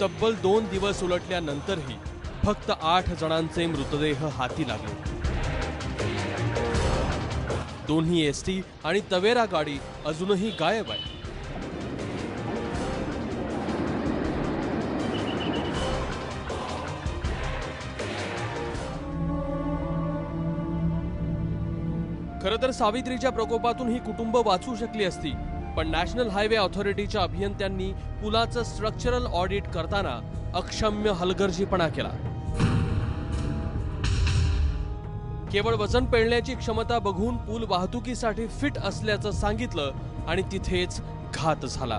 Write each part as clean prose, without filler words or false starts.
तब्बल 2 दिवस उलटल्यानंतरही फक्त 8 जणांचे मृतदेह हाती लागले। दोन्ही एसटी आणि तवेरा गाडी अजूनही गायब आहे। खरं तर सावित्रीच्या प्रकोपातून ही कुटुंब वाचू शकली असती, पण नॅशनल हायवे ऑथॉरिटीच्या अभियंत्यांनी पुलाचं स्ट्रक्चरल ऑडिट करताना अक्षम्य हलगर्जीपणा केला। केवळ वजन पेलण्याची क्षमता बघून पूल वाहतुकीसाठी फिट असल्याचं सांगितलं आणि तिथेच घात झाला।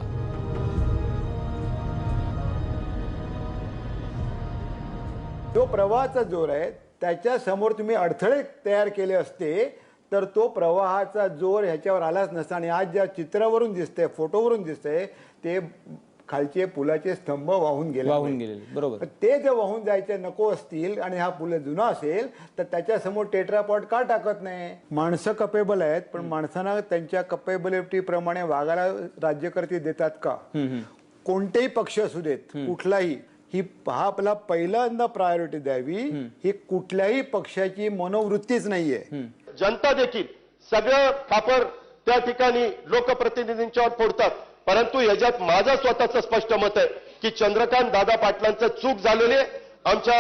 जो प्रवाहाचा जोर आहे त्याच्या समोर तुम्ही अडथळे तयार केले असते तर तो प्रवाहाचा जोर ह्याच्यावर आलाच नसता। आणि आज ज्या चित्रावरून दिसतंय, फोटोवरून दिसतंय, ते खालचे पुलाचे स्तंभ वाहून गेले। बरोबर। ते जर वाहून जायचे नको असतील आणि हा पूल जुना असेल तर त्याच्यासमोर टेट्रापॉड का टाकत नाही? माणसं कपेबल आहेत, पण माणसांना त्यांच्या कपेबिलिटी प्रमाणे वागायला राज्यकर्ते देतात का? कोणतेही पक्ष असू देत, कुठलाही, ही हा आपला पहिल्यांदा प्रायोरिटी द्यावी, ही कुठल्याही पक्षाची मनोवृत्तीच नाहीये। जनता देखील सगळं खापर त्या ठिकाणी लोकप्रतिनिधींच्यावर फोडतात, परंतु याच्यात माझं स्वतःचं स्पष्ट मत आहे की चंद्रकांत दादा पाटलांचं चूक झालेली आहे। आमच्या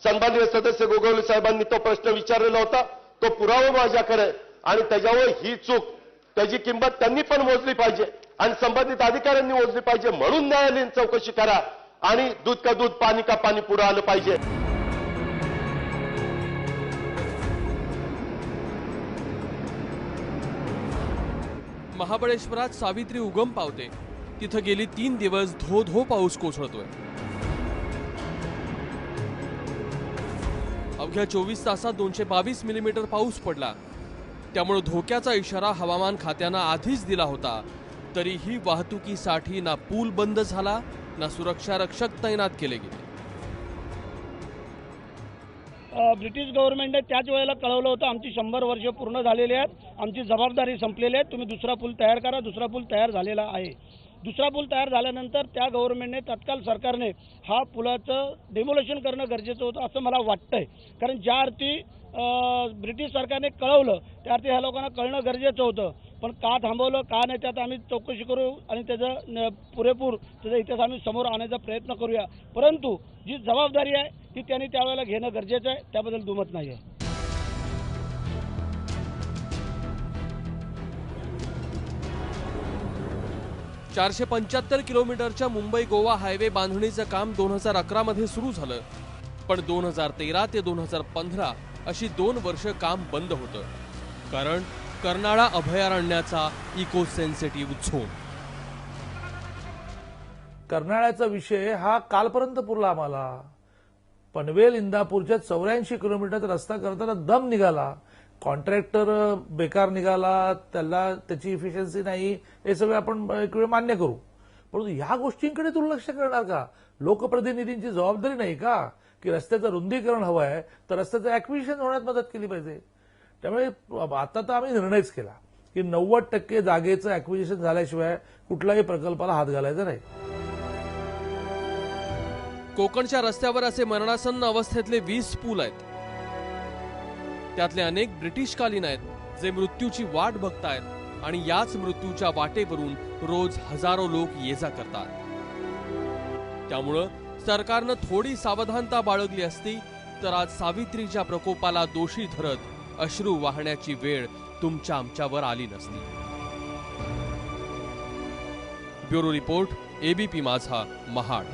सन्माननीय सदस्य गोगवले साहेबांनी तो प्रश्न विचारलेला होता, तो पुरावा माझ्याकडे, आणि त्याच्यावर ही चूक, त्याची किंमत त्यांनी पण मोजली पाहिजे आणि संबंधित अधिकाऱ्यांनी मोजली पाहिजे। म्हणून न्यायालयीन चौकशी करा आणि दूध का दूध, पाणी का पाणी पुढे आलं पाहिजे। महाबळेश्वरात सावित्री उगम पावते, तिथं गेली 3 दिवस धो धो पाऊस कोसळतोय। अवघ्या 24 तासात 222 मिलीमीटर पाऊस पडला। त्यामुळे धोक्याचा इशारा हवामान खात्यानं आधीच दिला होता, तरीही वाहतुकीसाठी ना पूल बंद झाला, ना सुरक्षा रक्षक तैनात केले गेले। ब्रिटिश गव्हर्नमेंटने त्याच वेळेला कळवलं होतं, आमची 100 वर्ष पूर्ण झालेली आहेत, आमची जबाबदारी संपलेली आहे, तुम्ही दुसरा पूल तयार करा। दुसरा पूल तयार झालेला आहे। दुसरा पूल तयार झाल्यानंतर त्या गव्हर्नमेंटने, तत्काल सरकारने हा पुलाचं डेमोलेशन करणं गरजेचं होतं असं मला वाटतंय। कारण ज्या अर्थी ब्रिटिश सरकारने कळवलं त्या अर्थी ह्या लोकांना कळणं गरजेचं होतं, पण का थांबवलं, का नाही, त्यात आम्ही चौकशी करू आणि त्याचं पुरेपूर त्याचा इतिहास आम्ही समोर आणण्याचा प्रयत्न करूया। परंतु जी जबाबदारी आहे ती त्यांनी त्यावेळेला घेणं गरजेचं आहे, त्याबद्दल दुमत नाही आहे। 475 किलोमीटरच्या मुंबई गोवा हायवे बांधणीचं काम 2011 मध्ये सुरू झालं, पण 2013 ते 2015 अशी 2 वर्ष काम बंद होतं, कारण कर्नाळा अभयारण्याचा इको सेन्सिटिव्ह झोन। कर्नाळ्याचा विषय हा कालपर्यंत पुरला आम्हाला। पनवेल इंदापूरच्या 84 किलोमीटरचा रस्ता करताना दम निघाला, कॉन्ट्रॅक्टर बेकार निघाला, त्याची इफिशियन्सी नाही, हे सगळं आपण एक वेळ मान्य करू, परंतु ह्या गोष्टींकडे दुर्लक्ष करणार का? लोकप्रतिनिधींची जबाबदारी नाही का की रस्त्याचं रुंदीकरण हवं आहे तर रस्त्याचं ऍक्विजिशन होण्यात मदत केली पाहिजे? त्यामुळे आता तर आम्ही निर्णयच केला की 90% जागेचं ऍक्विजिशन झाल्याशिवाय कुठल्याही प्रकल्पाला हात घालायचा नाही। कोकणच्या रस्त्यावर असे मरणासन्न अवस्थेतले 20 पूल आहेत, त्यातले अनेक ब्रिटिशकालीन आहेत, जे मृत्यूची वाट बघतायत आणि याच मृत्यूच्या वाटेवरून रोज हजारो लोक ये-जा करतात। त्यामुळं सरकारनं थोडी सावधानता बाळगली असती तर आज सावित्रीच्या प्रकोपाला दोषी धरत अश्रू वाहण्याची वेळ तुमच्या आमच्यावर आली नसती। ब्युरो रिपोर्ट, एबीपी माझा, महाड।